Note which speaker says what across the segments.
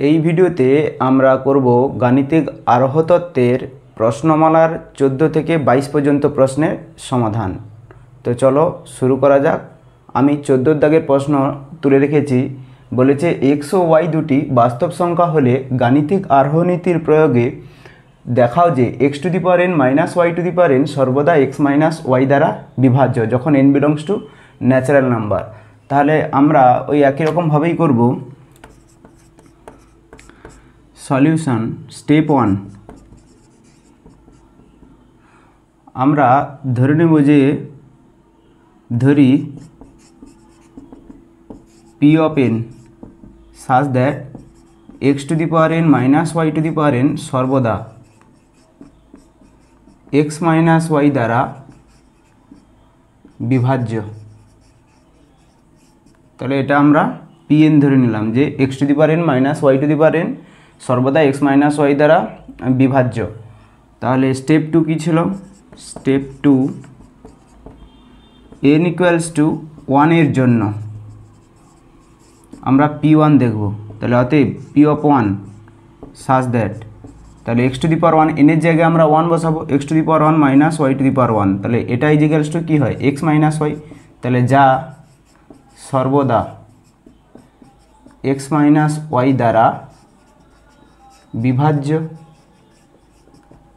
Speaker 1: এই ভিডিওতে আমরা করব গাণিতিক আরোহ তত্ত্বের প্রশ্নমালার 14 থেকে 22 পর্যন্ত প্রশ্নের সমাধান। তো চলো শুরু করা যাক। আমি 14 দাগের প্রশ্ন তুলে রেখেছি। বলেছে এক্স ও ওয়াই দুটি বাস্তব সংখ্যা হলে গাণিতিক আরোহ নীতির প্রয়োগে দেখাও যে x to the power n minus y to the power n সর্বদা এক্স মাইনাস ওয়াই দ্বারা বিভাজ্য যখন n belongs to natural number. তাহলে আমরা ওই একই রকমভাবেই করব। সলিউশন স্টেপ 1 আমরা ধরে নেব যে ধরি P of n such that x to the power n minus y to the power n সর্বদা এক্স মাইনাস ওয়াই দ্বারা বিভাজ্য। তাহলে এটা আমরা পি এন ধরে নিলাম যে x to the power n minus y to the power n সর্বদা এক্স মাইনাস ওয়াই দ্বারা বিভাজ্য। তাহলে স্টেপ 2 কী ছিল? স্টেপ 2 এন ইকুয়ালস টু 1 এর জন্য আমরা P1 দেখব। তাহলে অতএব পি অফ 1 সাজ দ্যাট, তাহলে এক্স টু দি পাওয়ার 1 এনের জায়গায় আমরা 1 বসাবো, x to the power 1 minus y to the power 1, তাহলে এটা ইজিক্যালস টু কী হয়? X minus y. তাহলে যা সর্বদা এক্স মাইনাস ওয়াই দ্বারা বিভাজ্য।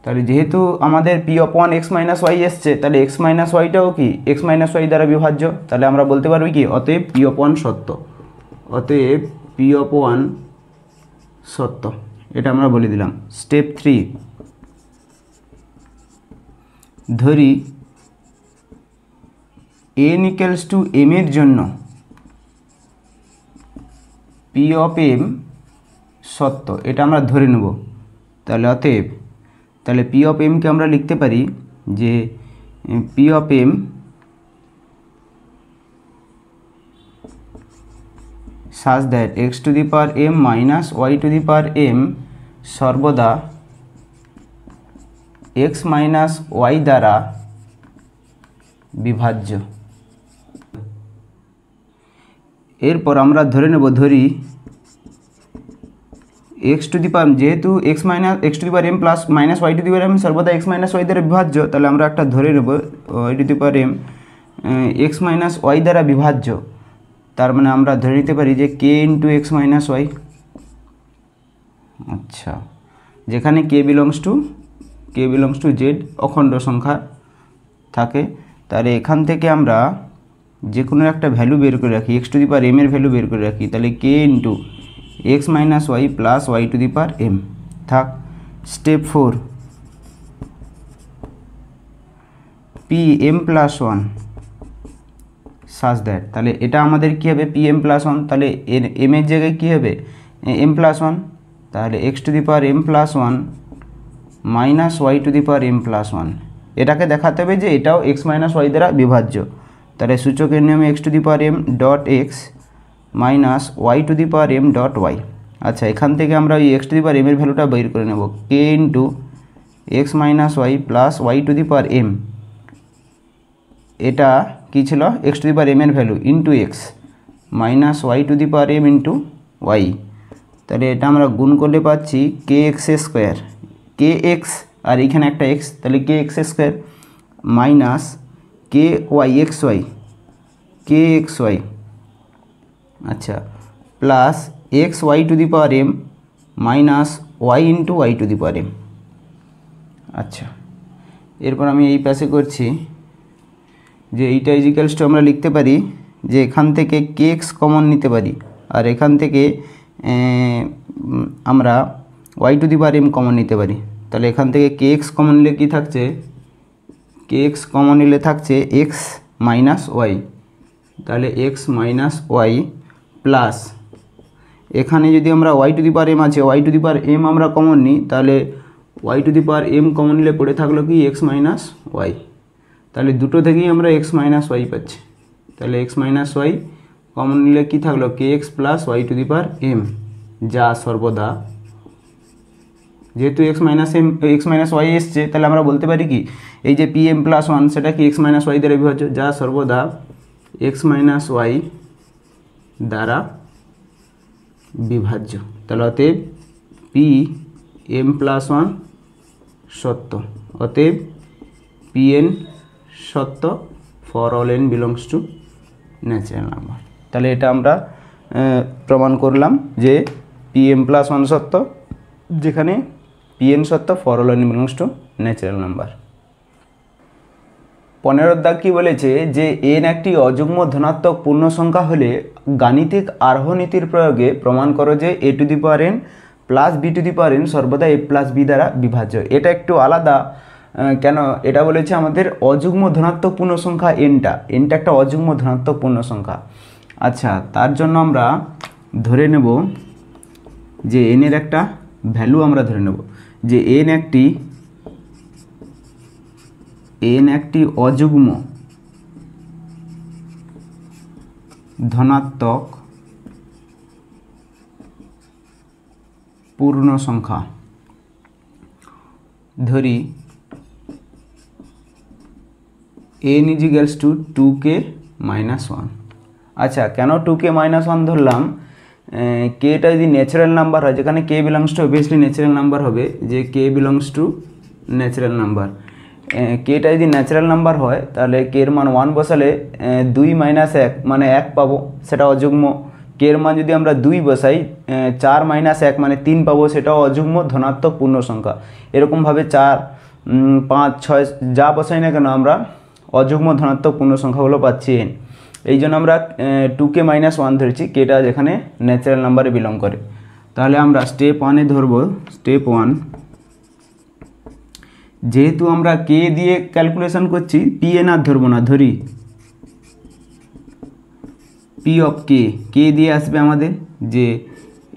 Speaker 1: তাহলে যেহেতু আমাদের P of 1 x minus y এসছে, তাহলে এক্স মাইনাস ওয়াইটাও কি এক্স মাইনাস ওয়াই দ্বারা বিভাজ্য। তাহলে আমরা বলতে পারবো কি অতএব পি অফ 1 সত্য। অতএব পি অফ 1 সত্য, এটা আমরা বলে দিলাম। স্টেপ 3 ধরি এন ইকুয়ালস টু এম এর জন্য পি অফ এম সত্য, এটা আমরা ধরে নেব। তাহলে অতএব তাহলে পি অফ এমকে আমরা লিখতে পারি যে P of m such that x to the power m minus y to the power m সর্বদা এক্স মাইনাস ওয়াই দ্বারা বিভাজ্য। এরপর আমরা ধরে নেব ধরি এক্স টু দি পাওয়ার যেহেতু x to the power m plus minus y to the power m সর্বদা এক্স মাইনাস ওয়াই দ্বারা বিভাজ্য। তাহলে আমরা একটা ধরে নেব y to the power m x minus y দ্বারা বিভাজ্য। তার মানে আমরা ধরে নিতে পারি যে k into x minus y. আচ্ছা, যেখানে কে বিলংস টু জেড অখণ্ড সংখ্যা থাকে, তাহলে এখান থেকে আমরা যে কোনো একটা ভ্যালু বের করে রাখি, x to the power m এর ভ্যালু বের করে রাখি, তাহলে k into x minus y plus y to the power m থাক। Step 4 p m plus 1 such that, তাহলে এটা আমাদের কী হবে? পি এম প্লাস 1, তাহলে এম এর জায়গায় কী হবে? এম প্লাস 1, তাহলে x to the power m plus 1 minus y to the power m plus 1, এটাকে দেখাতে হবে যে এটাও এক্স মাইনাস ওয়াই দ্বারা বিভাজ্য। তাহলে সূচকের নিয়মে x to the power m dot x minus y to the power m dot y. আচ্ছা, এখান থেকে আমরা ওই x to the power m এর ভ্যালুটা বের করে নেব, k into x minus y plus y to the power m. এটা কী ছিল? X to the power m এর value into x minus y to the power m into y. তাহলে এটা আমরা গুণ করলে পাচ্ছি k x square, k x আর এখানে একটা এক্স, তাহলে k x square minus k y x y, k x y, আচ্ছা, plus x y to the power m minus y into y to the power m. আচ্ছা, এরপর আমি এই পাশে করছি যে এইটা ইজিক্যালস টু আমরা লিখতে পারি যে এখান থেকে কে এক্স কমন নিতে পারি, আর এখান থেকে আমরা y to the power m common নিতে পারি। তাহলে এখান থেকে কে এক্স কমন নিলে কী থাকছে? কে এক্স কমন নিলে থাকছে এক্স মাইনাস ওয়াই, তাহলে এক্স মাইনাস ওয়াই প্লাস এখানে যদি আমরা y to the power m আছে, y to the power m আমরা কমন নিই, তাহলে y to the power m common নিলে পড়ে থাকলো কি এক্স মাইনাস ওয়াই। তাহলে দুটো থেকেই আমরা এক্স মাইনাস ওয়াই পাচ্ছি। তাহলে এক্স মাইনাস ওয়াই কমন নিলে কী থাকলো? K x plus y to the power m, যা সর্বদা যেহেতু এক্স মাইনাস ওয়াই এসছে, তাহলে আমরা বলতে পারি কি এই যে পি এম প্লাস 1 সেটা কি এক্স মাইনাস ওয়াই দ্বারা বিভাজ্য, যা সর্বদা এক্স মাইনাস ওয়াই দ্বারা বিভাজ্য। তাহলে অতএব পি এম প্লাস ওয়ান সত্য, অতএব পি এন সত্য for all N belongs to natural number. তাহলে এটা আমরা প্রমাণ করলাম যে পি এম প্লাস ওয়ান সত্য, যেখানে পি এন সত্য for all N belongs to natural number. 15 দাগ কি বলেছে যে এন একটি অযুগ্ম ধনাত্মক পূর্ণ সংখ্যা হলে গাণিতিক আরোহ নীতির প্রয়োগে প্রমাণ করো যে a to the power n plus b to the power n সর্বদা এ প্লাস বি দ্বারা বিভাজ্য। এটা একটু আলাদা, কেন এটা বলেছে আমাদের অযুগ্ম ধনাত্মক পূর্ণ সংখ্যা এনটা একটা অযুগ্ম ধনাত্মক পূর্ণ সংখ্যা। আচ্ছা, তার জন্য আমরা ধরে নেব যে এনের একটা ভ্যালু আমরা ধরে নেব যে এন একটি অযুগ্ম ধনাত্মক পূর্ণ সংখ্যা। ধরি n ইজিক্যালস টু 2k মাইনাস 1। আচ্ছা, কেন 2k মাইনাস 1 ধরলাম? কেটা যদি ন্যাচারাল নাম্বার হয়, যেখানে k belongs to obviously natural number হবে, যে k belongs to natural number. কেটা যদি ন্যাচারাল নাম্বার হয় তাহলে কে এর মান 1 বসালে 2 মাইনাস 1 মানে 1 পাবো, সেটা অযুগ্ম। কে এর মান যদি আমরা 2 বসাই 4 মাইনাস 1 মানে 3 পাবো, সেটাও অযুগ্ম ধনাত্মক পূর্ণ সংখ্যা। এরকমভাবে 4, 5, 6 যা বসাই না কেন আমরা অযুগ্ম ধনাত্মক পূর্ণ সংখ্যাগুলো পাচ্ছি এন। এই জন্য আমরা 2k মাইনাস 1 ধরেছি, কেটা যেখানে ন্যাচারাল নাম্বারে বিলং করে। তাহলে আমরা স্টেপ 1-এ ধরব। স্টেপ 1, যেহেতু আমরা কে দিয়ে ক্যালকুলেশন করছি, পি এন আর ধরবো না, ধরি পি অফ কে দিয়ে আসবে আমাদের যে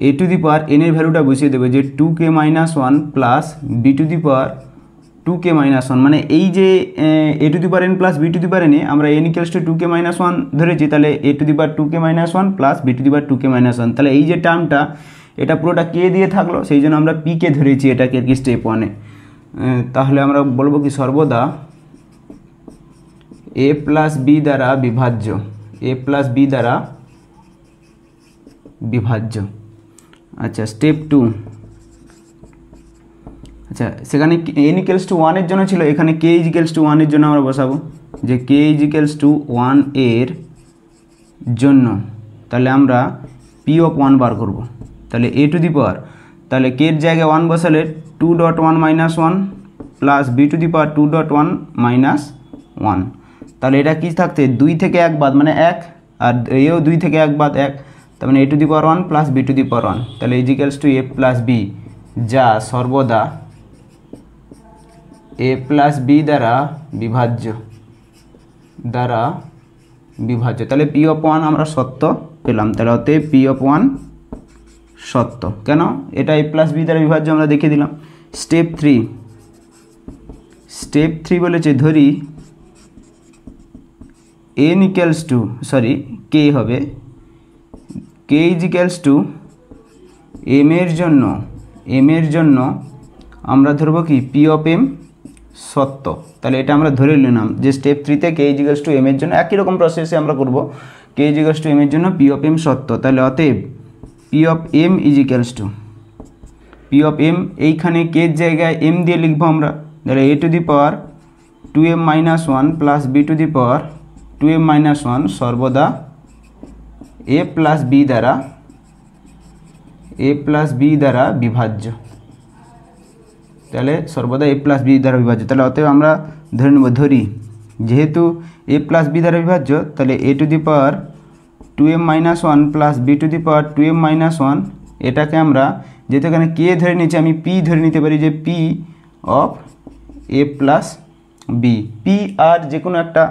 Speaker 1: a to the power N এর ভ্যালুটা বসিয়ে দেবে যে 2k minus 1 plus b to the power 2k minus 1, মানে এই যে a to the power n plus b to the power এনে আমরা N equals to 2k minus 1 ধরেছি, তাহলে a to the power 2k minus 1 plus b to the power 2k minus 1। তাহলে এই যে টার্মটা এটা পুরোটা কে দিয়ে থাকলো, সেই জন্য আমরা পি কে ধরেছি এটাকে কি স্টেপ 1-এ। তাহলে আমরা বলবো কি সর্বদা এ প্লাস বি দ্বারা বিভাজ্য, এ প্লাস বি দ্বারা বিভাজ্য। আচ্ছা, স্টেপ 2, আচ্ছা সেখানে এন ইকুয়ালস টু 1 এর জন্য ছিল, এখানে কে ইকুয়ালস টু 1 এর জন্য আমরা বসাবো যে কে ইকুয়ালস টু 1 এর জন্য। তাহলে আমরা পি অফ 1 বার করব। তাহলে এ টু দি পাওয়ার, তাহলে কে এর জায়গায় 1 বসালে 2.1 minus 1 plus b to the power 2.1 minus 1। তাহলে এটা কি থাকতে 2 থেকে 1 বাদ মানে 1, আর এও 2 থেকে 1 বাদ 1, তার মানে a to the power 1 plus b to the power 1। তাহলে equals to a plus b, যা সর্বদা এ প্লাস বি দ্বারা বিভাজ্য, তাহলে পি অফ 1 আমরা সত্য পেলাম। তাহলে অতএব পি অফ 1 সত্য। কেন? এটা এ প্লাস বি দ্বারা বিভাজ্য আমরা দেখিয়ে দিলাম। স্টেপ 3 বলেছে ধরি এন ইকুয়ালস টু কে হবে, কে ইজ ইকুয়ালস টু এম এর জন্য আমরা ধরবো কি পি অফ এম সত্য। তাহলে এটা আমরা ধরে নিলাম যে স্টেপ 3-তে k is equals to m এর জন্য একই রকম প্রসেসে আমরা করব, k is equals to m এর জন্য পি অফ এম সত্য। তাহলে অতএব P of m is equals to p of m, এইখানে কে এর জায়গায় এম দিয়ে লিখবো আমরা, তাহলে a to the power 2m minus 1 plus b to the power 2m minus 1 সর্বদা এ প্লাস বি দ্বারা বিভাজ্য। তাহলে সর্বদা এ প্লাস বি দ্বারা বিভাজ্য। তাহলে অতএব আমরা ধরি যেহেতু এ প্লাস বি দ্বারা বিভাজ্য, তাহলে a to the power 2m minus 1 plus b to the power 2m minus 1, এটাকে আমরা যেহেতু এখানে কে ধরে নিচ্ছি আমি পি ধরে নিতে পারি যে P of a plus b. P আর যে কোনো একটা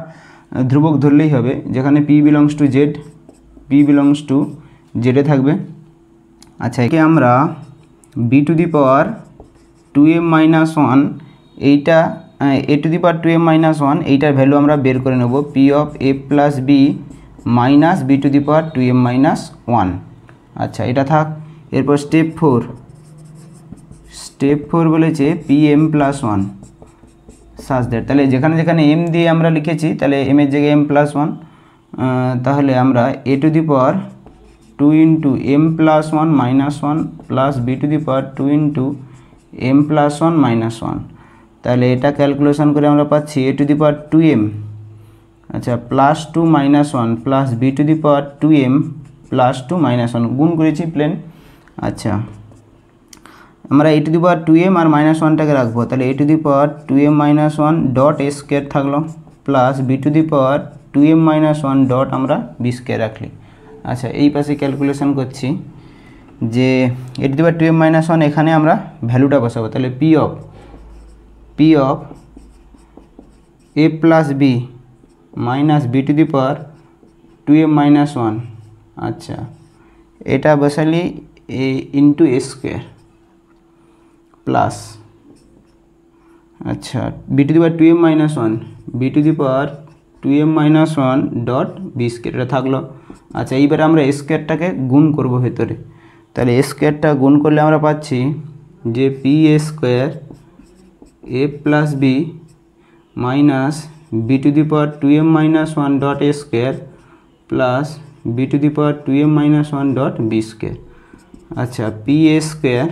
Speaker 1: ধ্রুবক ধরলেই হবে, যেখানে পি বিলংস টু জেডে থাকবে। আচ্ছা, একে আমরা b to the power 2m minus 1 এইটা এ to the power 2m minus 1 এইটার ভ্যালু আমরা বের করে নেব p of a plus b minus b to the power 2m minus 1। আচ্ছা, এটা থাক। এরপর স্টেপ 4 বলেছে P m plus 1 such that, তাহলে যেখানে এম দিয়ে আমরা লিখেছি তাহলে এম এর জায়গায় এম প্লাস 1, তাহলে আমরা a to the power 2 into m plus 1 minus 1 plus b to the power 2 into m plus 1 minus 1 তাহলে এটা ক্যালকুলেশন করে আমরা পাচ্ছি a to the power 2m আচ্ছা plus 2 minus 1 plus b to the power 2m plus 2 minus 1 গুণ করেছি plane. আচ্ছা আমরা a to the power 2m আর মাইনাস 1টাকে রাখবো, তাহলে a to the power 2m minus 1 dot a square থাকলো প্লাস b to the power 2m minus 1 dot আমরা b স্কোয়ার রাখলি। আচ্ছা এই পাশে ক্যালকুলেশন করছি যে a to the power 2m minus 1 এখানে আমরা ভ্যালুটা বসাবো, তাহলে p of a plus b minus b to the power 2m minus 1 আচ্ছা এটা বসালি a into a square plus আচ্ছা b to the power 2m minus 1 b to the power 2m minus 1 dot b square এটা থাকলো। আচ্ছা এইবারে আমরা a স্কোয়ারটাকে গুণ করব ভেতরে, তাহলে a স্কোয়ারটা গুণ করলে আমরা পাচ্ছি যে p a square a plus b minus b to the power 2m minus 1 dot a square plus b to the power 2m minus 1 dot b square আচ্ছা p a square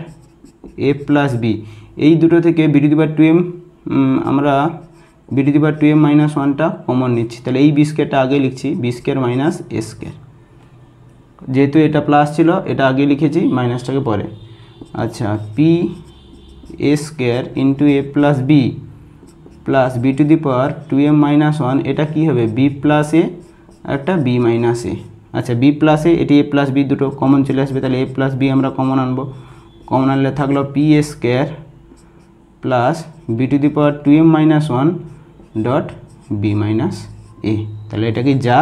Speaker 1: a plus b এই দুটো থেকে b to the power 2m আমরা b to the power 2m minus 1টা common নিচ্ছি, তাহলে এই b স্কোয়ারটা আগে লিখছি b square minus a square, যেহেতু এটা প্লাস ছিল এটা আগে লিখেছি মাইনাসটাকে পরে। আচ্ছা p a square into a plus b plus b two the power 2m minus 1 এটা কি হবে b প্লাস a একটা b মাইনাস a। আচ্ছা b প্লাস a এটি a প্লাস b দুটো কমন চলে আসবে, তাহলে a প্লাস b আমরা কমন আনবো, কমন আনলে থাকলো p a square plus b two the power 2m minus 1 dot b minus a, তাহলে এটা কি যা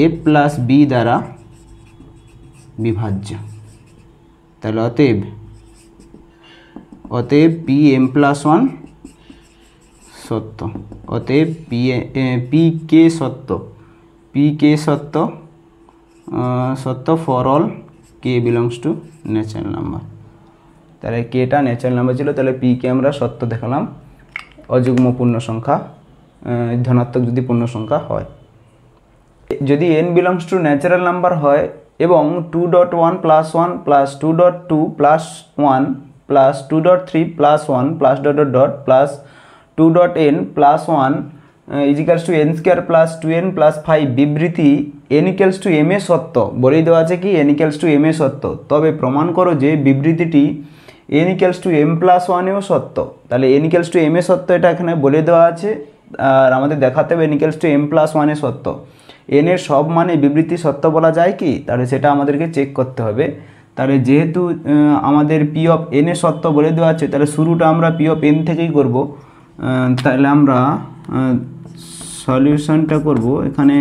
Speaker 1: a প্লাস b দ্বারা বিভাজ্য, তাহলে অতএব পি এম প্লাস 1 সত্য, অতএব পি কে সত্য for all K belongs to natural number, তাহলে কেটা ন্যাচারাল নাম্বার ছিল, তাহলে পি কে আমরা সত্য দেখালাম অযুগ্ম পূর্ণ সংখ্যা ধনাত্মক যদি পূর্ণ সংখ্যা হয়। যদি n belongs to natural number হয় এবং 2.1 plus 1 plus 2.2 plus 1 plus 2.3 plus 1 plus dot dot dot plus 2.n plus 1 equals to n square plus 2n plus 5 বিবৃতি n ইকুয়ালস টু m এ সত্য বলেই দেওয়া আছে কি n ইকুয়ালস টু m এ সত্য, তবে প্রমাণ করো যে বিবৃতিটি n equals to m plus 1 এও সত্য, তাহলে n ইকুয়ালস টু m এ সত্য এটা এখানে বলে দেওয়া আছে আর আমাদের দেখাতে হবে n equals to m plus 1 এ সত্য। n এর সব মানে বিবৃতি সত্য বলা যায় কি, তাহলে সেটা আমাদেরকে চেক করতে হবে। তাহলে যেহেতু আমাদের পি অফ এন এর সত্য বলে দেওয়া আছে তাহলে শুরুটা আমরা পি অফ এন থেকেই করব, তাহলে আমরা সলিউশনটা করব এখানে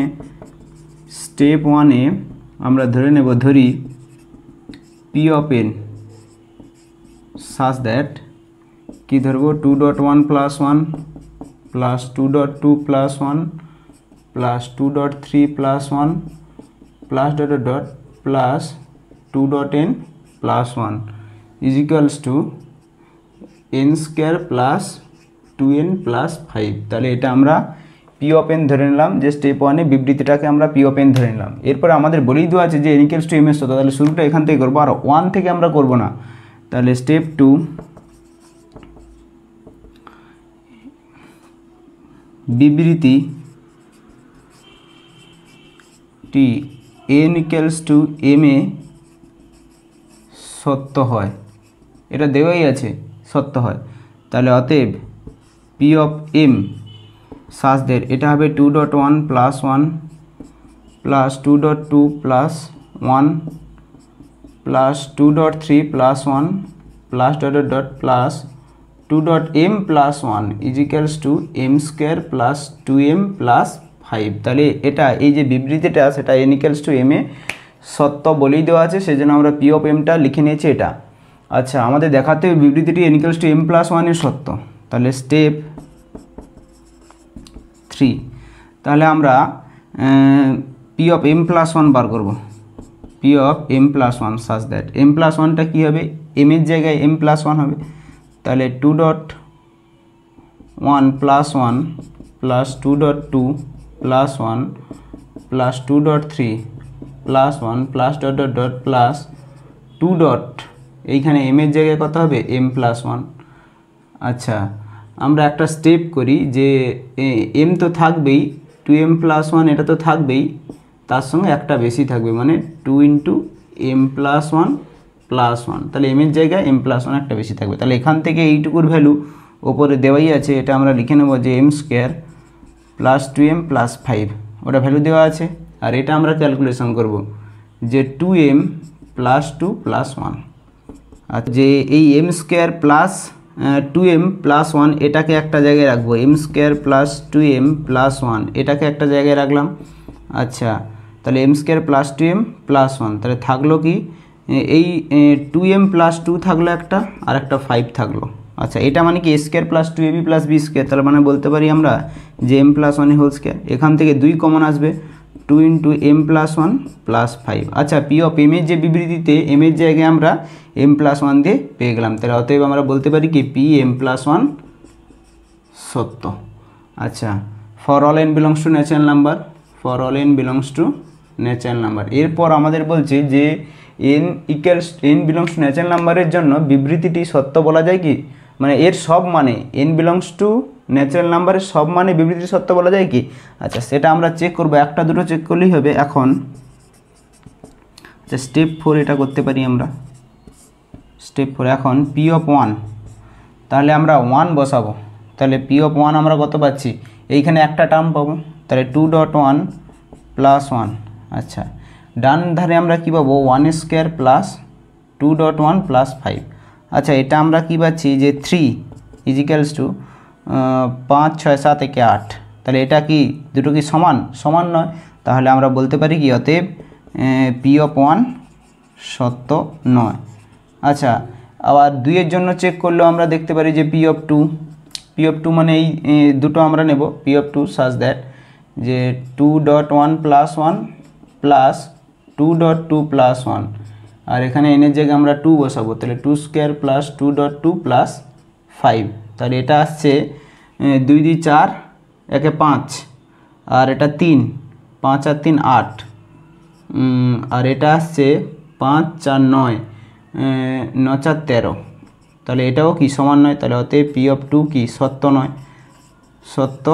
Speaker 1: স্টেপ 1-এ আমরা ধরি P of N such that কি ধরবো 2.1 plus 1 plus 2.2 plus 1 plus 2.3 plus 1 plus dot dot dot plus 2.n plus 1 is equals to n square plus 2n plus 5, তাহলে এটা আমরা পি অফ এন ধরে নিলাম যে স্টেপ 1-এ বিবৃতিটাকে আমরা পি অফ এন ধরে নিলাম। এরপরে আমাদের বলেই দেওয়া আছে যে n ইকুয়ালস টু m এর সত্য, তাহলে শুরুটা এখান থেকে করবো আর 1 থেকে আমরা করব না, তাহলে স্টেপ 2 বিবৃতি টি n ইকুয়ালস টু m এ সত্য হয়, এটা দেওয়াই আছে সত্য হয়, তাহলে অতএব P of m such that এটা হবে 2.1 plus 1 plus 2.2 plus 1 plus 2.3 plus 1 plus dot dot dot plus 2.m plus 1 is equals to m square plus 2m plus 5, তাহলে এটা এই যে বিবৃতিটা সেটা n ইকুয়ালস টু m এ সত্য বলেই দেওয়া আছে, সেজন্য আমরা পি অফ এমটা লিখে নিয়েছি এটা। আচ্ছা আমাদের দেখাতে হবে বিবৃতিটি n equals to m plus 1 এর সত্য, তাহলে স্টেপ 3 তাহলে আমরা পি অফ m প্লাস 1 বার করব, p of m plus 1 such that m plus 1টা কী হবে m এর জায়গায় m প্লাস 1 হবে, তাহলে 2.1 plus 1 plus 2.2 plus 1 plus 2.3 plus 1 plus dot dot dot plus 2 dot, এইখানে m এর জায়গায় কত হবে m প্লাস 1। আচ্ছা, আমরা একটা স্টেপ করি যে m তো থাকবেই, 2m প্লাস 1 এটা তো থাকবেই, তার সঙ্গে একটা বেশি থাকবে, মানে 2 ইন্টু m প্লাস 1 প্লাস 1, তাহলে m এর জায়গায় m প্লাস 1 একটা বেশি থাকবে। তাহলে এখান থেকে এইটুকুর ভ্যালু ওপরে দেওয়াই আছে, এটা আমরা লিখে নেব যে m square plus 2m plus 5, ওটা ভ্যালু দেওয়া আছে। আর এটা আমরা ক্যালকুলেশন করব যে 2m প্লাস 2 প্লাস 1, আর যে এই m square plus 2m plus 1 এটাকে একটা জায়গায় রাখবো, m square plus 2m plus 1 এটাকে একটা জায়গায় রাখলাম। আচ্ছা, তাহলে m square plus 2m plus 1, তাহলে থাকলো কি এই 2m প্লাস 2 থাকলো একটা, আর একটা 5 থাকলো। আচ্ছা, এটা মানে কি a square plus 2ab plus b square, তাহলে মানে বলতে পারি আমরা যে m প্লাস 1 হোল স্কোয়ার, এখান থেকে 2 কমন আসবে, 2 ইন্টু m প্লাস 1 প্লাস 5। আচ্ছা, পি অফ m এর যে বিবৃতিতে m এর জায়গায় আমরা m প্লাস 1 দিয়ে পেয়ে গেলাম, তাহলে অতএব আমরা বলতে পারি কি পি m প্লাস 1 সত্য। আচ্ছা, for all n belongs to natural number, for all n belongs to natural number. এরপর আমাদের বলছে যে n বিলংস টু ন্যাচারাল নাম্বারের জন্য বিবৃতিটি সত্য বলা যায় কি, মানে এর সব মানে n বিলংস টু ন্যাচারাল নাম্বারের সব মানে বিবৃতিটি সত্য বলা যায় কি। আচ্ছা, সেটা আমরা চেক করব, একটা দুটো চেক করলেই হবে এখন। আচ্ছা, স্টেপ 4 এটা করতে পারি আমরা, স্টেপ 4 এখন পি অফ 1, তাহলে আমরা 1 বসাবো, তাহলে পি অফ 1 আমরা কত পাচ্ছি, এইখানে একটা টার্ম পাবো, তাহলে 2.1 প্লাস 1। আচ্ছা, ডান ধারে আমরা কী পাবো 1 স্কোয়ার প্লাস 2.1 প্লাস 5। আচ্ছা, এটা আমরা কী পাচ্ছি যে 3 ইজিক্যালস টু 5 6 7 একে 8, তাহলে এটা কি দুটো কি সমান, সমান নয়, তাহলে আমরা বলতে পারি কি অতএব পি অফ 1 সত্য নয়। আচ্ছা, আবার 2 এর জন্য চেক করলেও আমরা দেখতে পারি যে পি অফ 2 মানে এই দুটো আমরা নেব, পি অফ 2 সাজ দ্যাট যে 2.1 প্লাস 1 প্লাস 2.2 প্লাস 1, আর এখানে n এর জায়গায় আমরা 2 বসাবো, তাহলে 2 স্কোয়ার প্লাস 2.2 প্লাস 5, তাহলে এটা আসছে 2 2 4 একে 5, আর এটা 3 5 আর 3 8, আর এটা আসছে 5 4 9 9 4 13, তাহলে এটাও কি সমান নয়, তাহলে অতএব পি অফ 2 কি সত্য নয়, সত্য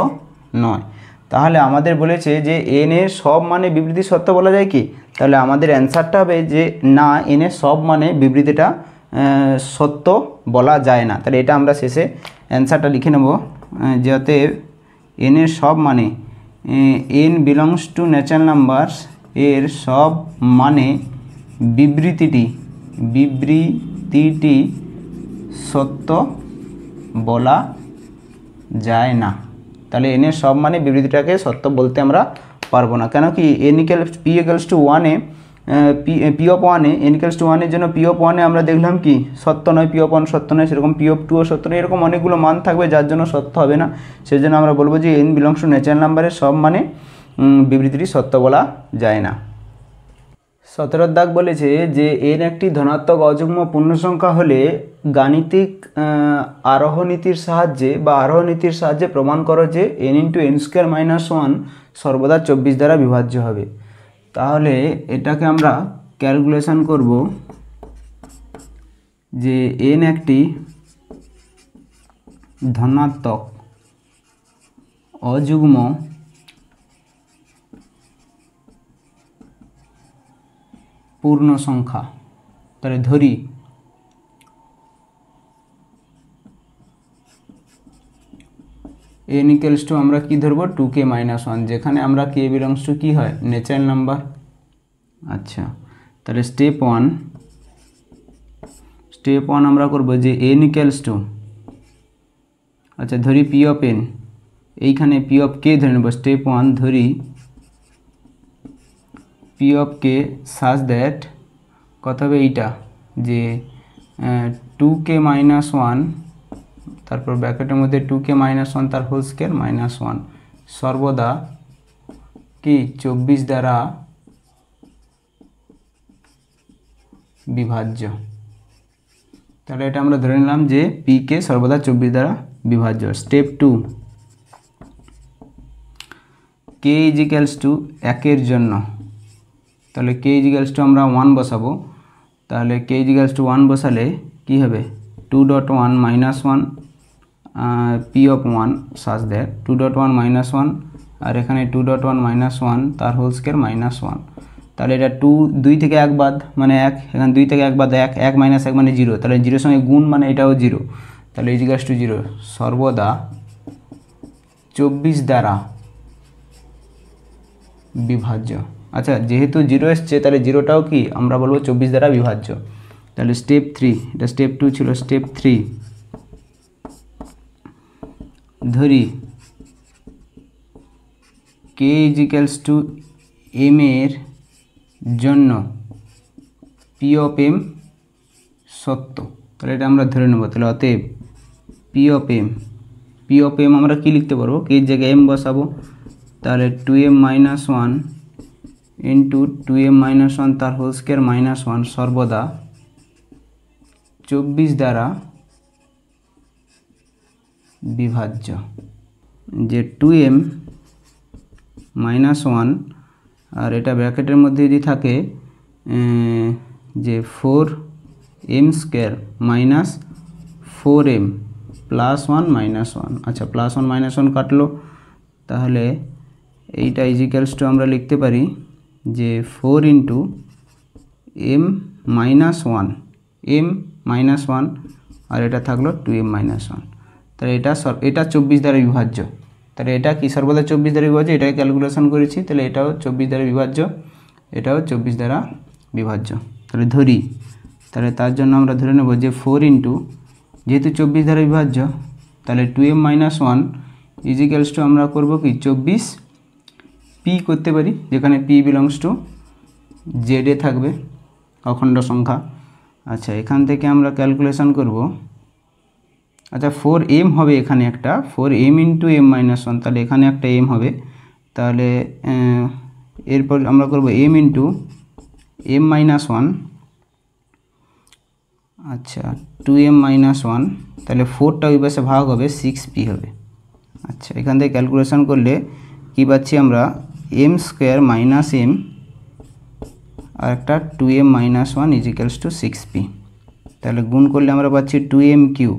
Speaker 1: নয়। তাহলে আমাদের বলেছে যে n এর সব মানে বিবৃতি সত্য বলা যায় কি, তাহলে আমাদের অ্যান্সারটা হবে যে না, n এর সব মানে বিবৃতিটা সত্য বলা যায় না। তাহলে এটা আমরা শেষে অ্যান্সারটা লিখে নেব যে অতএব n এর সব মানে n belongs to natural numbers এর সব মানে বিবৃতিটি সত্য বলা যায় না। তাহলে n এর সব মানে বিবৃতিটাকে সত্য বলতে আমরা পারবো না, কেন কি P equals to 1 A P of 1 A n equals to 1 এর জন্য পি অফ 1 এ আমরা দেখলাম কি সত্য নয়, পি অফ 1 সত্য নয়, সেরকম পি অফ 2 ও সত্য নয়, এরকম অনেকগুলো মান থাকবে যার জন্য সত্য হবে না, সেজন্য আমরা বলবো যে n বিলংস টু ন্যাচারাল নাম্বারের সব মানে বিবৃতিটি সত্য বলা যায় না। 17 দাগ বলেছে যে n একটি ধনাত্মক অযুগ্ম পূর্ণসংখ্যা হলে গাণিতিক আরোহ নীতির সাহায্যে বা আরোহ নীতির সাহায্যে প্রমাণ করো যে n into n square minus 1 সর্বদা 24 দ্বারা বিভাজ্য হবে। তাহলে এটাকে আমরা ক্যালকুলেশন করব যে n একটি ধনাত্মক অযুগ্ম পূর্ণ সংখ্যা, তাহলে ধরি n ইকুয়ালস টু আমরা কি ধরবো 2k মাইনাস 1, যেখানে আমরা k বিলংস টু কি হয় ন্যাচারাল নাম্বার। আচ্ছা, তাহলে স্টেপ 1 আমরা করব যে n ইকুয়ালস টু, আচ্ছা ধরি p অফ n, এইখানে p অফ k ধরে নেব। স্টেপ 1 ধরি p of k such that কত হবে এইটা যে 2k মাইনাস 1, তারপর ব্র্যাকেটের মধ্যে 2k মাইনাস 1 তার হোল স্কোয়ার মাইনাস 1 সর্বদা কি 24 দ্বারা বিভাজ্য। তাহলে এটা আমরা ধরে নিলাম যে pk সর্বদা 24 দ্বারা বিভাজ্য। Step 2 k is equals to 1 এর জন্য তাহলে কে ইজিক্যালস টু আমরা 1 বসাবো, তাহলে কে ইজিক্যালস টু 1 বসালে কি হবে 2.1 minus 1 P of 1 such that 2.1 minus 1 আর এখানে 2.1 মাইনাস 1 তার হোল স্কয়ার মাইনাস 1। তাহলে এটা 2 থেকে 1 বাদ মানে 1, এখানে 2 থেকে 1 বাদ 1, 1 মাইনাস 1 মানে 0, তাহলে 0 সঙ্গে গুণ মানে এটাও 0, তাহলে ইজিক্যালস টু 0 সর্বদা 24 দ্বারা বিভাজ্য। আচ্ছা যেহেতু 0 এসছে তাহলে 0টাও কি আমরা বলবো 24 দ্বারা বিভাজ্য। তাহলে স্টেপ 3, এটা স্টেপ 2 ছিল, স্টেপ 3 ধরি কে ইজিক্যালস টু এম এর জন্য পি অফ এম সত্য, তাহলে এটা আমরা ধরে নেব। তাহলে অতএব পি অফ এম আমরা কি লিখতে পারবো, কে এর জায়গায় এম বসাবো, তাহলে 2m minus 1 into 2m minus 1 তার হোল স্কয়ার মাইনাস 1 সর্বদা 24 দ্বারা বিভাজ্য। যে 2m মাইনাস 1 আর এটা ব্র্যাকেটের মধ্যে যদি থাকে যে 4m square minus 4m plus 1 minus 1, আচ্ছা প্লাস 1 মাইনাস 1 কাটলো, তাহলে এইটা ইজিক্যালস টু আমরা লিখতে পারি যে 4 ইন্টু m মাইনাস 1 আর এটা থাকলো 2m মাইনাস 1, তাহলে এটা 24 দ্বারা বিভাজ্য। তাহলে এটা কি সর্বদা 24 দ্বারা বিভাজ্য, এটাকে ক্যালকুলেশন করেছি, তাহলে এটাও 24 দ্বারা বিভাজ্য, এটাও 24 দ্বারা বিভাজ্য। তাহলে ধরি, তাহলে তার জন্য আমরা ধরে নেব যে 4 ইন্টু যেহেতু 24 দ্বারা বিভাজ্য তাহলে 2m মাইনাস 1 ইজিক্যালস টু আমরা করব কি 24 পি করতে পারি, যেখানে পি বিলংস টু জেডে থাকবে অখণ্ড সংখ্যা। আচ্ছা এখান থেকে আমরা ক্যালকুলেশন করব, আচ্ছা 4m হবে এখানে একটা 4m ইন্টু m মাইনাস 1, তাহলে এখানে একটা m হবে, তাহলে এরপর আমরা করব m ইন্টু m মাইনাস 1, আচ্ছা 2m মাইনাস 1, তাহলে 4টা ওই পাশে ভাগ হবে 6p হবে। আচ্ছা এখান থেকে ক্যালকুলেশন করলে কি পাচ্ছি আমরা m স্কয়ার মাইনাস m আর একটা 2m minus 1 equals to 6p, তাহলে গুণ করলে আমরা পাচ্ছি 2m cube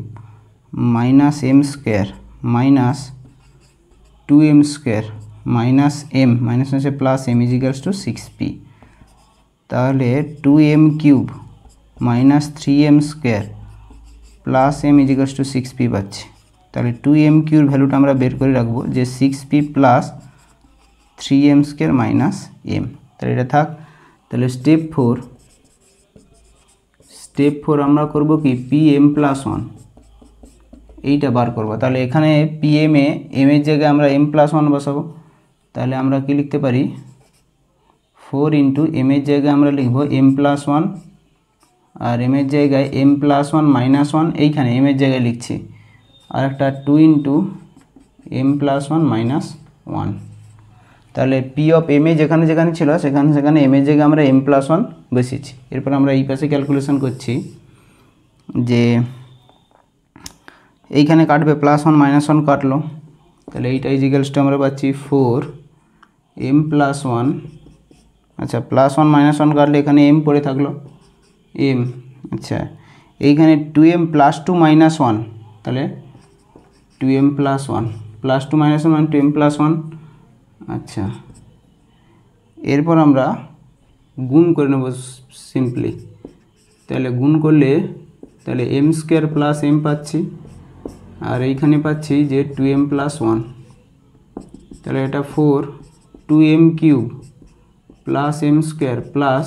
Speaker 1: minus m square minus 2m square minus m minus আছে plus m equals to 6p, তাহলে 2m cube minus 3m square plus m equals to 6p পাচ্ছি। তাহলে 2m কিউর ভ্যালুটা আমরা বের করে রাখবো যে 6p plus 3m square minus m, তাহলে এটা থাক। তাহলে স্টেপ 4 আমরা করব কি pm প্লাস 1 এইটা বার করব। তাহলে এখানে pm এ m এর জায়গায় আমরা m প্লাস 1 বসাবো, তাহলে আমরা কি লিখতে পারি 4 ইন্টু m এর জায়গায় আমরা লিখব m প্লাস 1 আর m এর জায়গায় m প্লাস 1 মাইনাস 1 এইখানে m এর জায়গায় লিখছি, আর একটা 2 ইন্টু m প্লাস 1 মাইনাস 1, তাহলে পি অফ m এ যেখানে যেখানে ছিল সেখানে m এর জায়গায় আমরা m প্লাস 1 বসিয়েছি। এরপর আমরা এই পাশে ক্যালকুলেশন করছি যে এইখানে কাটবে প্লাস 1 মাইনাস 1 কাটলো, তাহলে এইটা ইজিক্যালস টু আমরা পাচ্ছি 4m প্লাস 1, আচ্ছা প্লাস 1 মাইনাস 1 কাটলে এখানে m পড়ে থাকলো m, আচ্ছা এইখানে 2m প্লাস 2 মাইনাস 1, তাহলে 2m প্লাস 1 প্লাস 2 মাইনাস 1 মানে 2m প্লাস 1, আচ্ছা এরপর আমরা গুণ করে নেব সিম্পলি, তাহলে গুণ করলে তাহলে m স্কয়ার প্লাস m পাচ্ছি আর এইখানে পাচ্ছি যে 2m প্লাস 1, তাহলে এটা 4 2m cube plus m square plus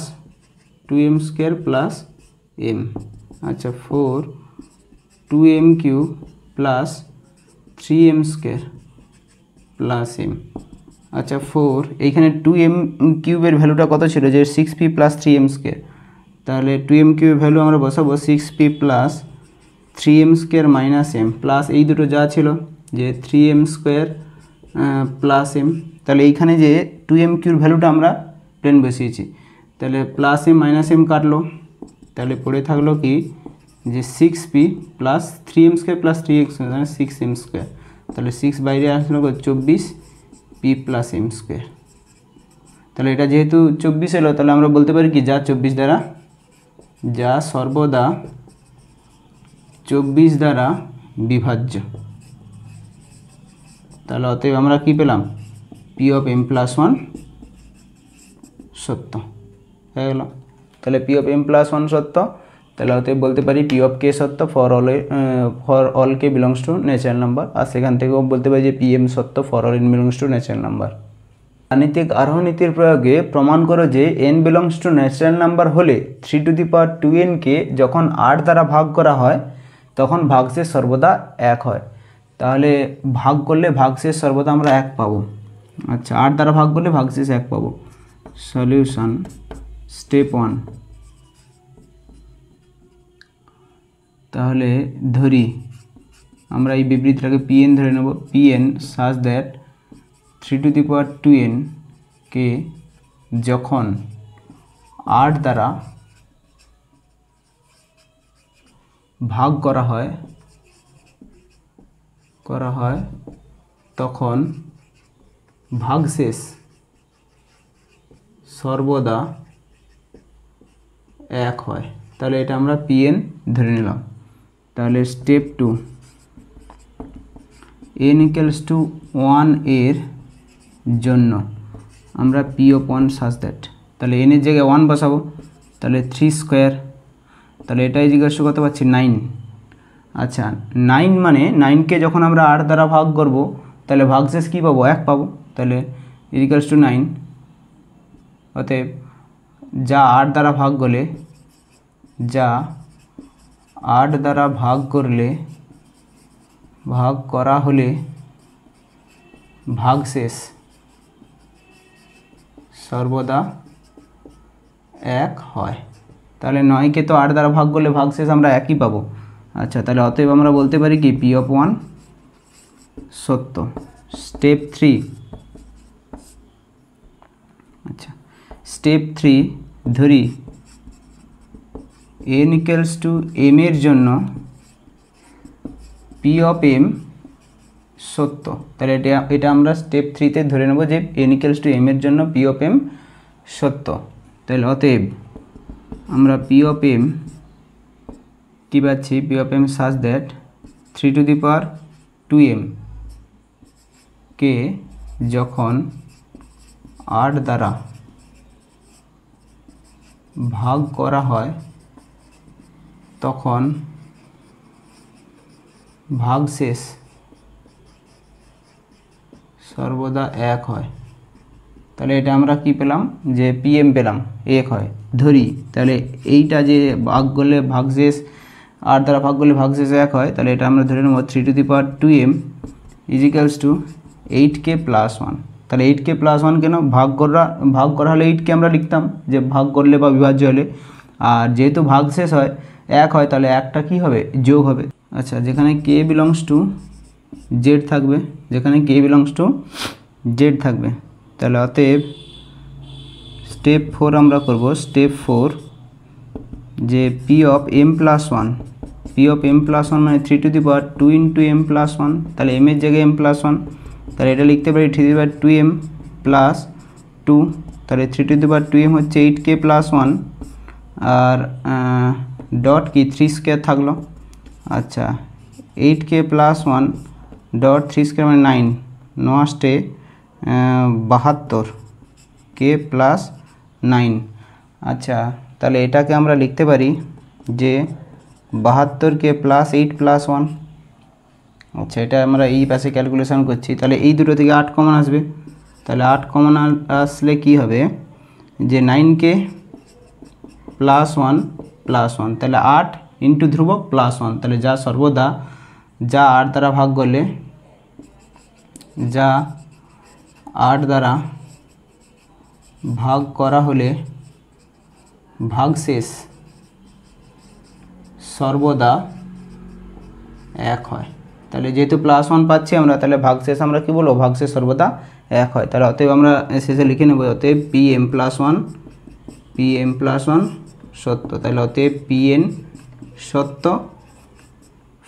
Speaker 1: 2m square plus m, আচ্ছা 4 2m cube plus 3m square plus m, আচ্ছা 4 এইখানে 2m কিউবের ভ্যালুটা কত ছিল যে 6p প্লাস 3m স্কয়ার, তাহলে 2m কিউবের ভ্যালু আমরা বসাবো 6p plus 3m square minus m plus এই দুটো যা ছিল যে 3m স্কয়ার প্লাস m, তাহলে এইখানে যে 2m কিউর ভ্যালুটা আমরা 10 বসিয়েছি, তাহলে প্লাস m মাইনাস m কাটলো, তাহলে পড়ে থাকলো কি যে 6p plus 3m square plus 3x মানে 6m স্কয়ার, তাহলে 6 বাইরে আসলো 24p প্লাস m স্কয়ার, তাহলে এটা যেহেতু 24 এলো, তাহলে আমরা বলতে পারি কি যা 24 দ্বারা, যা সর্বদা 24 দ্বারা বিভাজ্য। তাহলে অতএব আমরা কি পেলাম, P of M plus one সত্য হয়ে গেল। তাহলে P of M plus one সত্য, তাহলে অতএব বলতে পারি পি অফ কে সত্য for all K belongs to natural number. আর সেখান থেকেও বলতে পারি যে পি এম সত্য for all N belongs to natural number. গাণিতিক আরোহ নীতির প্রয়োগে প্রমাণ করো যে n belongs to natural number হলে 3^2n কে যখন 8 দ্বারা ভাগ করা হয় তখন ভাগশেষ সর্বদা 1 হয়। তাহলে ভাগ করলে ভাগশেষ সর্বদা আমরা 1 পাবো। আচ্ছা, 8 দ্বারা ভাগ করলে ভাগশেষ 1 পাবো। Solution step 1। তাহলে ধরি আমরা এই বিবৃতিটাকে pn ধরে নেব। pn such that 3^2n কে যখন 8 দ্বারা ভাগ করা হয় তখন ভাগশেষ সর্বদা 1 হয়। তাহলে এটা আমরা pn ধরে নিলাম। তাহলে স্টেপ 2, n = 1 এর জন্য আমরা পি অফ 1 সাজ দ্যাট, তাহলে n এর জায়গায় 1 বসাবো, তাহলে 3², তাহলে এটা ইজিকালস টু কত পাচ্ছি 9। আচ্ছা, 9 মানে 9কে যখন আমরা 8 দ্বারা ভাগ করব তাহলে ভাগশেষ কী পাবো, 1 পাবো। তাহলে ইজিকালস টু 9। অতএব যা 8 দ্বারা ভাগ করলে, যা 8 দ্বারা ভাগ করা হলে ভাগশেষ সর্বদা 1 হয়। তাহলে 9কে তো 8 দ্বারা ভাগ করলে ভাগশেষ আমরা 1ই পাবো। আচ্ছা, তাহলে অতএব আমরা বলতে পারি কি পি অফ 1 সত্য। স্টেপ 3। আচ্ছা, স্টেপ 3 ধরি n = m এর জন্য পি অফ এম সত্য। তাহলে এটা আমরা স্টেপ 3তে ধরে নেব যে n = m এর জন্য পি অফ এম সত্য। তাহলে অতএব আমরা পি অফ এম কী পাচ্ছি, p of m such that 3^2m কে যখন 8 দ্বারা ভাগ করা হয় তখন ভাগশেষ সর্বদা 1 হয়। তাহলে এটা আমরা কি পেলাম, যে pm পেলাম 1 হয় ধরি। তাহলে এইটা যে ভাগ করলে ভাগশেষ 8 দ্বারা ভাগ করলে ভাগশেষ 1 হয়, তাহলে এটা আমরা ধরে নেব 3^2m = 8k + 1। তাহলে 8k + 1 কেন, ভাগ করা হলে 8k আমরা লিখতাম যে ভাগ করলে বা বিভাজ্য হলে, আর যেহেতু ভাগশেষ হয় 1 হয় তাহলে একটা কি হবে, যোগ হবে। আচ্ছা, যেখানে k বিলংস টু z থাকবে, তাহলে অতএব স্টেপ 4 আমরা করব। স্টেপ 4 যে পি অফ m + 1, মানে 3^2 × m + 1, তাহলে m এর জায়গায় m + 1, তাহলে এটা লিখতে পারি 3^2m + 2, তাহলে 3^2m হচ্ছে 8k + 1, আর ডট কি 3² থাকলো। আচ্ছা, 8k + 1 ডট 3² মানে 9, 9 72 k + 9। আচ্ছা, তাহলে এটাকে আমরা লিখতে পারি যে 72k + 8 + 1। আচ্ছা, এটা আমরা এই পাশে ক্যালকুলেশন করছি, তাহলে এই দুটো থেকে 8 কমন আসবে। তাহলে 8 কমন আসলে কি হবে, যে 9k + 1 + 1, তাহলে 8 × ধ্রুবক +1, তাহলে যা সর্বদা যা 8 দ্বারা ভাগ করলে, যা 8 দ্বারা ভাগ করা হলে ভাগশেষ সর্বদা 1 হয়। তাহলে যেহেতু +1 পাচ্ছি আমরা, তাহলে ভাগশেষ আমরা কি বলবো, ভাগশেষ সর্বদা 1 হয়। তাহলে অতএব আমরা শেষে লিখে নেব অতএব pm + 1 সত্য। তাহলে অতএব pn সত্য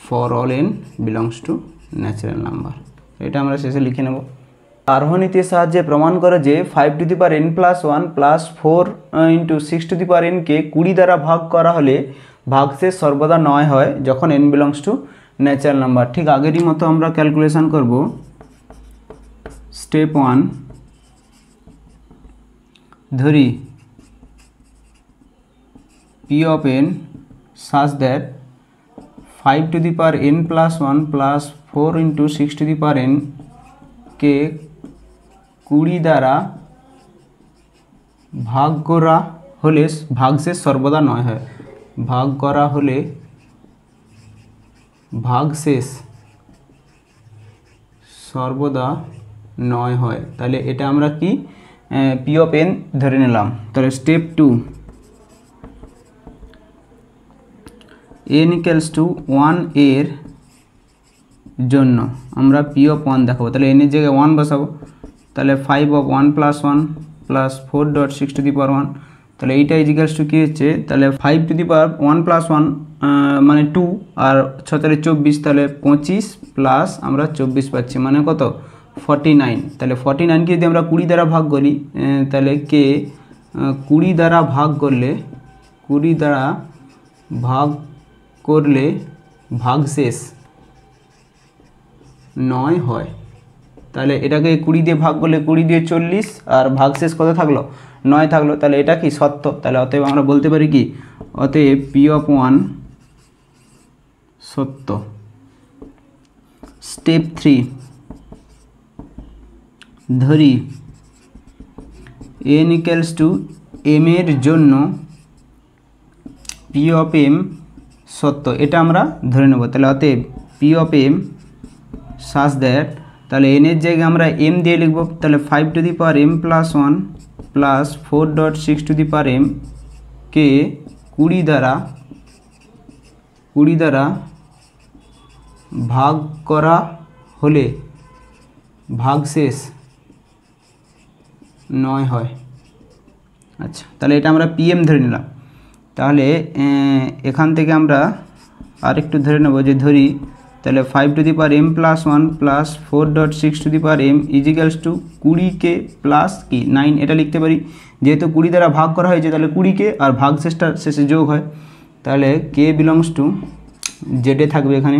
Speaker 1: for all n belongs to natural number, এটা আমরা শেষে লিখে নেব। আরোহনীতির সাহায্যে প্রমাণ করে যে 5n+1 প্লাস 4 × 6n কে 20 দ্বারা ভাগ করা হলে ভাগশেষ সর্বদা 9 হয় যখন n belongs to natural number. ঠিক আগেরই মতো আমরা ক্যালকুলেশন করব। স্টেপ 1, ধরি p of n such that 5n+1 plus 4 × 6n কে 20 দ্বারা ভাগ করা হলে ভাগশেষ সর্বদা 9 হয়। ভাগ করা হলে ভাগশেষ সর্বদা 9 হয়। তাহলে এটা আমরা কি p of n ধরে নিলাম। তাহলে স্টেপ 2, n = 1 এর জন্য আমরা p of 1 দেখাবো। তাহলে n এর জায়গায় 1 বসাবো। তাহলে 5 of 1+1 প্লাস 4.6 তাহলে এইটা ইজিক্যালস টু কী হচ্ছে, তাহলে 5 1+1 মানে 2 আর 6 × 24, তাহলে 25 প্লাস আমরা 24 পাচ্ছি মানে কত 49। তাহলে 49কে যদি আমরা 20 দ্বারা ভাগ করি তাহলে কে 20 দ্বারা ভাগ করলে ভাগশেষ 9 হয়। তাহলে এটাকে 20 দিয়ে ভাগ করলে 20 দিয়ে 40 আর ভাগশেষ কত থাকলো 9 থাকলো। তাহলে এটা কি সত্য। তাহলে অতএব আমরা বলতে পারি কি, অতএব p of 1 সত্য। স্টেপ 3, ধরি n = m এর জন্য p of m সত্য। এটা আমরা ধরে নেব। তাহলে অতএব p of m such that, তাহলে n এর জায়গায় আমরা m দিয়ে লিখব। তাহলে 5m+1 প্লাস 4.6m কে 20 দ্বারা ভাগ করা হলে ভাগশেষ 9 হয়। আচ্ছা, তাহলে এটা আমরা pm ধরে নিলাম। তাহলে এখান থেকে আমরা আরেকটু ধরে নেব যে ধরি, তাহলে 5m+1 plus 4.6m equals to 20কে প্লাস কি 9 এটা লিখতে পারি। যেহেতু 20 দ্বারা ভাগ করা হয়েছে তাহলে 20কে আর ভাগশেষটা শেষে যোগ হয়। তাহলে k বিলংস টু জেডে থাকবে এখানে।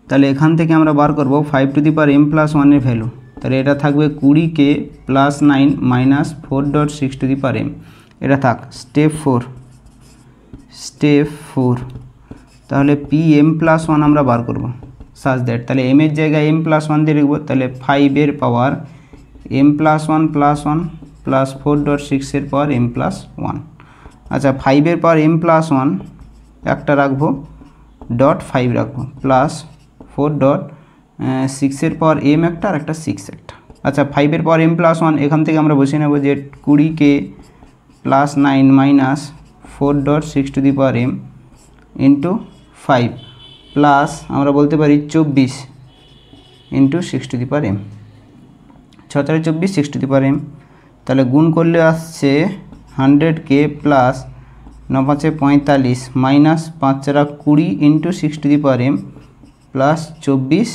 Speaker 1: তাহলে এখান থেকে আমরা বার করব 5m+1 এর ভ্যালু। তাহলে এটা থাকবে 20k প্লাস 9 মাইনাস 4.6m এটা থাক। স্টেপ 4, তাহলে pm+1 আমরা বার করব সাজ দ্যাট, তাহলে m এর জায়গায় m+1 দিয়ে লিখব। তাহলে 5 এর পাওয়ার m+1 প্লাস 4.6 এর পাওয়ার m+1। আচ্ছা, 5 এর পাওয়ার m+1 একটা রাখবো, .5 রাখবো, প্লাস 4.6 এর পাওয়ার m একটা আর একটা 6 একটা। আচ্ছা, 5 এর পাওয়ার m+1 এখান থেকে আমরা বসিয়ে নেব যে 20k plus 9 minus 4.6m into 5 plus আমরা বলতে পারি 24 ইন্টু 6m, 6 × 24 6m। তাহলে গুণ করলে আসছে 100k plus 9 × 5 = 45 minus 5 × 4 = 20 into 6m plus 24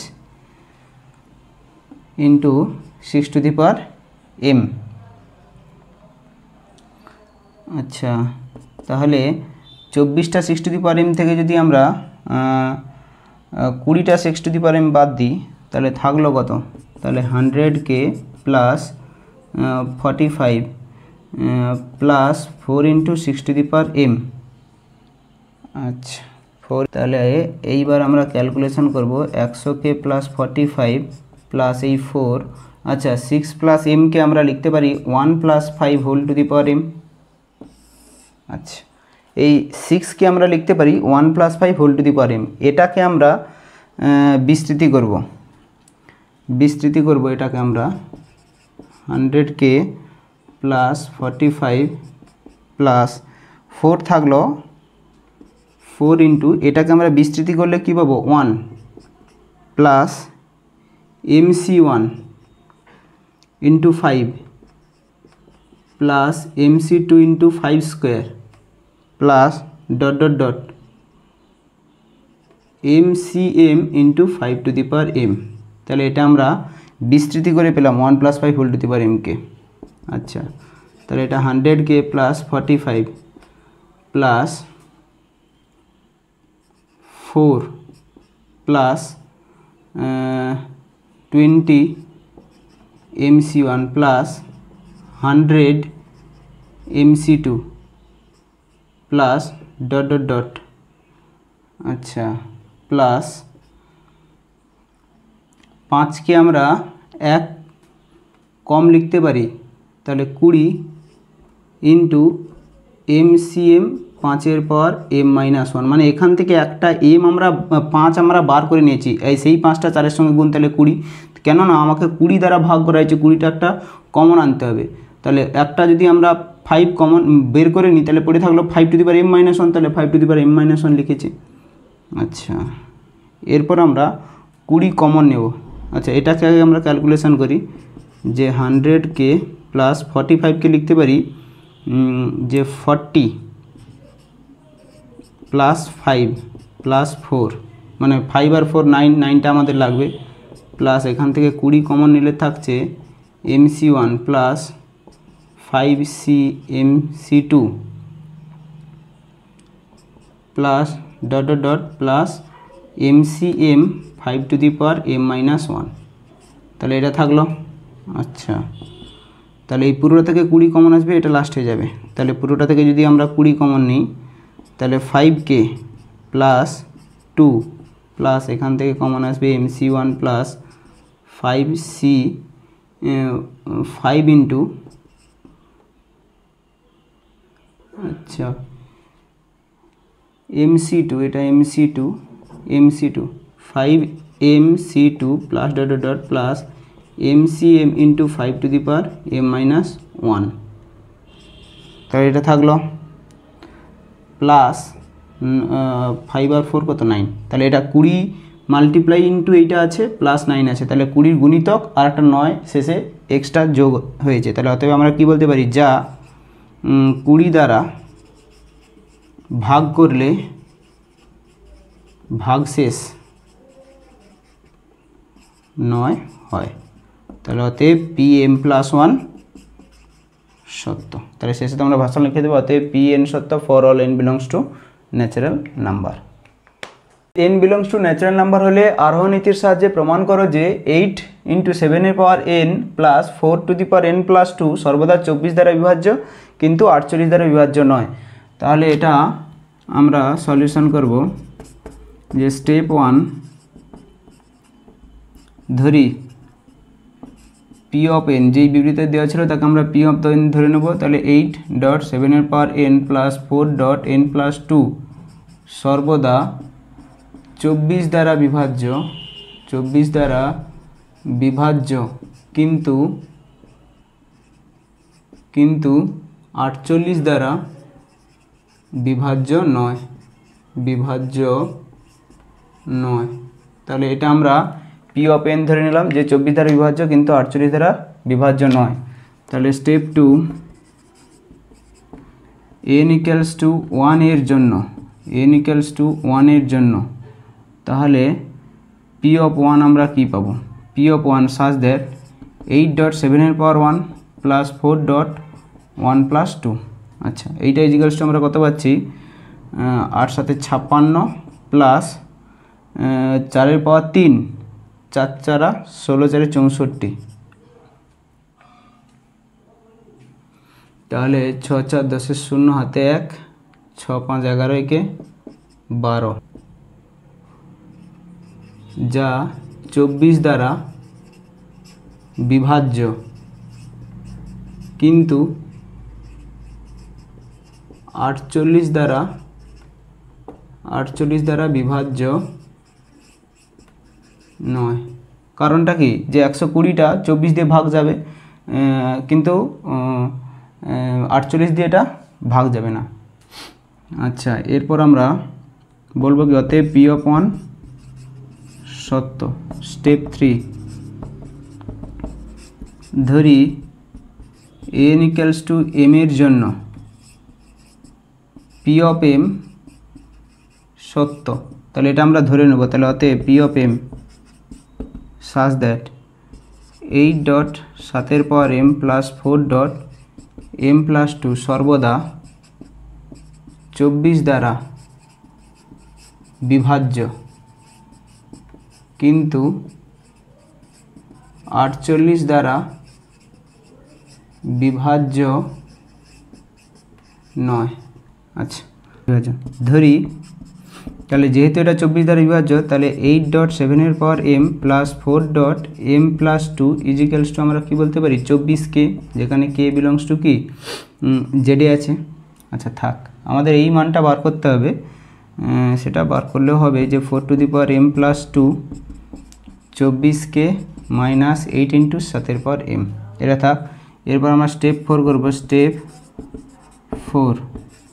Speaker 1: into 6m। আচ্ছা, তাহলে 24টা 6m থেকে যদি আমরা 20টা 6m বাদ দিই তাহলে থাকলো কত, তাহলে 100k plus 45 plus 4 into 6m। আচ্ছা 4, তাহলে এইবার আমরা ক্যালকুলেশন করব 100k প্লাস 45 প্লাস এই 4। আচ্ছা, 6 প্লাস mকে আমরা লিখতে পারি 1 plus 5 whole to the power m। আচ্ছা, এই 6কে আমরা লিখতে পারি 1 plus 5 whole to the power m। এটাকে আমরা বিস্তৃতি করব এটাকে আমরা 100k প্লাস 45 প্লাস 4 থাকলো 4 ইন্টু এটাকে আমরা বিস্তৃতি করলে কী পাবো 1 plus mc1 into 5 plus mc2 into 5 square plus dot dot dot mcm into 5 two the power m। তাহলে এটা আমরা বিস্তৃতি করে পেলাম 1 + 5 whole to the power m কে। আচ্ছা, তাহলে এটা 100k plus 45 plus 4 plus 20 mc1 plus 100 mc2 plus dot dot dot. আচ্ছা, প্লাস 5কে আমরা 1 কম লিখতে পারি, তাহলে 20 ইন্টু mcm 5 পাওয়ার m-1, মানে এখান থেকে একটা m আমরা 5 আমরা বার করে নিয়েছি, এই সেই 5টা 4-এর সঙ্গে গুণ, তাহলে 20। কেননা আমাকে 20 দ্বারা ভাগ করা হয়েছে, 20টা একটা কমন আনতে হবে। তাহলে একটা যদি আমরা 5 কমন বের করে নিই, তাহলে পড়ে থাকলো 5 টু দি পাওয়ার m-1, তাহলে 5 টু দি পাওয়ার m-1 লিখেছি। আচ্ছা, এরপর আমরা 20 কমন নেব। আচ্ছা, এটাকে আগে আমরা ক্যালকুলেশন করি যে 100k প্লাস 45কে লিখতে পারি যে 40 প্লাস 5 প্লাস 4, মানে 5 আর 4 9, 9টা আমাদের লাগবে, প্লাস এখান থেকে 20 কমন নিলে থাকছে mc1 plus 5cmc2 plus dot dot dot plus mcm 5 two the power m-1, তাহলে এটা থাকলো। আচ্ছা, তাহলে এই পুরোটা থেকে 20 কমন আসবে, এটা লাস্ট হয়ে যাবে। তাহলে পুরোটা থেকে যদি আমরা 20 কমন নিই, তাহলে 5k প্লাস 2 প্লাস এখান থেকে কমন আসবে mc1 প্লাস 5c 5 ইন্টু, আচ্ছা mc2, এটা mc2 5mc2 plus dot dot dot plus mcm into 5 two the power m-1, তাহলে এটা থাকলো প্লাস 5 আর 4 কত 9, তাহলে এটা 20 মাল্টিপ্লাই ইন্টু এইটা আছে প্লাস 9 আছে, তাহলে 20 গুণিতক আর একটা 9 শেষে এক্সট্রা যোগ হয়েছে। তাহলে অতএব আমরা কি বলতে পারি, যা 20 দ্বারা ভাগ করলে ভাগশেষ 9 হয়, তাহলে অতএব pm+1 সত্য। তাহলে শেষে তো আমরা ভাষণ লিখে দেবো, অতএব pn সত্য for all n belongs to natural number. n belongs to natural number হলে আরোহণ নীতির সাহায্যে প্রমাণ করো যে 8 ইন্টু 7 এর পাওয়ার n plus 4 two the power n+2 সর্বদা 24 দ্বারা বিভাজ্য কিন্তু 48 দ্বারা বিভাজ্য নয়। তাহলে এটা আমরা সলিউশন করব যে স্টেপ 1 ধরি p অফ n, যেই বিবৃতি দেওয়া ছিল তাকে আমরা p অফ n ধরে নেব। তাহলে 8 ডট 7 এর পাওয়ার n প্লাস 4 ডট n+2 সর্বদা 24 দ্বারা বিভাজ্য, 24 দ্বারা বিভাজ্য কিন্তু 48 দ্বারা বিভাজ্য নয়, তাহলে এটা আমরা p অফ n ধরে নিলাম যে 24 দ্বারা বিভাজ্য কিন্তু 48 দ্বারা বিভাজ্য নয়। তাহলে স্টেপ 2 n ইকুয়ালস টু 1 এর জন্য, তাহলে p অফ 1 আমরা কি পাবো, p of 1 such that 8 dot 7 এর পাওয়ার 1 প্লাস 4 ডট 1+2। আচ্ছা, এইটা ইকুয়ালস টু আমরা কত পাচ্ছি, 8 সাথে 56 প্লাস 4 এর পাওয়ার 3, 4 4 16, 4 64, তাহলে 6 4 10 0 হাতে 1, 6 5 11 একে 12, যা 24 দ্বারা বিভাজ্য কিন্তু 48 দ্বারা বিভাজ্য নয়। কারণটা কি, যে 120টা 24 দিয়ে ভাগ যাবে কিন্তু 48 দিয়ে এটা ভাগ যাবে না। আচ্ছা, এরপর আমরা বলবো কি, অতএব p অফ 1 সত্য। স্টেপ 3 ধরি n ইকুয়ালস টু m এর জন্য p অফ m সত্য। তাহলে এটা আমরা ধরে নেব। তাহলে অতএব p of m such that 8 dot 7 power m plus 4 dot m plus 2 সর্বদা 24 দ্বারা বিভাজ্য কিন্তু 48 দ্বারা বিভাজ্য নয়। আচ্ছা ধরি তাহলে যেহেতু এটা 24 দ্বারা বিভাজ্য তাহলে 8 ডট 7 এর power m plus 4 dot m plus 2 equals to আমরা কি বলতে পারি 24k, যেখানে k বিলংস টু কি জেডে আছে। আচ্ছা থাক, আমাদের এই মানটা বার করতে হবে, সেটা বার করলেও হবে যে 4 two the power m plus 2 24k minus 8 into 7 এর পাওয়ার m, এটা থাক। এরপর আমরা স্টেপ 4 করবো। Step 4